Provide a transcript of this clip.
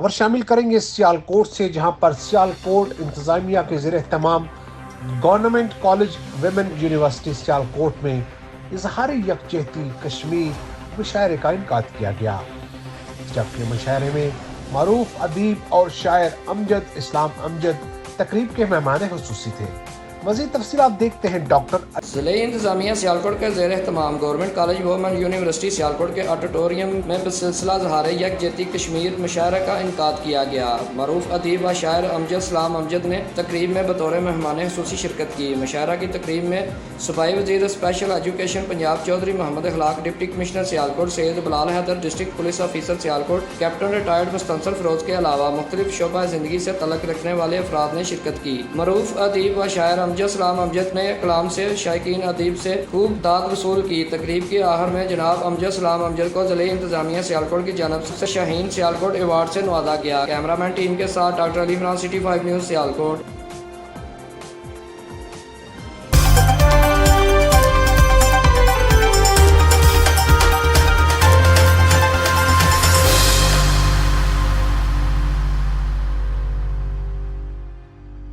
خبر شامل کریں گے سیالکوٹ سے، جہاں پر سیالکوٹ انتظامیہ کے زیر اہتمام government college women university Sialkot میں اظہار یکجہتی کشمیر مشاعرے کا انعقاد کیا گیا، جبکہ مشاعرے میں معروف ادیب اور شاعر امجد اسلام امجد تقریب کے مہمان خصوصی تھے۔ مزید تفصیلات دیکھتے ہیں ڈاکٹر ضلع انتظامیہ سیالکوٹ کے زیر اہتمام government college women university Sialkot کے آڈیٹوریم میں بسلسلہ اظہار یکجہتی کشمیر مشاعرہ کا انعقاد کیا گیا۔ معروف ادیب و شاعر امجد اسلام امجد نے تقریب میں بطور مہمان خصوصی شرکت کی۔ مشاعرہ کی تقریب میں صوبائی وزیر special education Punjab Chaudhry Muhammad Akhlaq, deputy commissioner Sialkot Syed Bilal Haider, district police officer Sialkot captain retired Mustansar Feroz کے علاوہ مختلف شعبہ زندگی سے تعلق رکھنے والے افراد نے شرکت کی۔ معروف ادیب و شاعر امجد اسلام امجد نے کلام سے شائقین ادیب سے خوب داد وصول کی۔ تقریب کے آخر میں جناب امجد اسلام امجد کو ضلع انتظامیہ سیالکوٹ کی جانب سے شاہین سیالکوٹ ایوارڈ سے نوازا گیا۔ کیمرہ مین ٹیم کے ساتھ doctor Ali Imran, City 5 news Sialkot.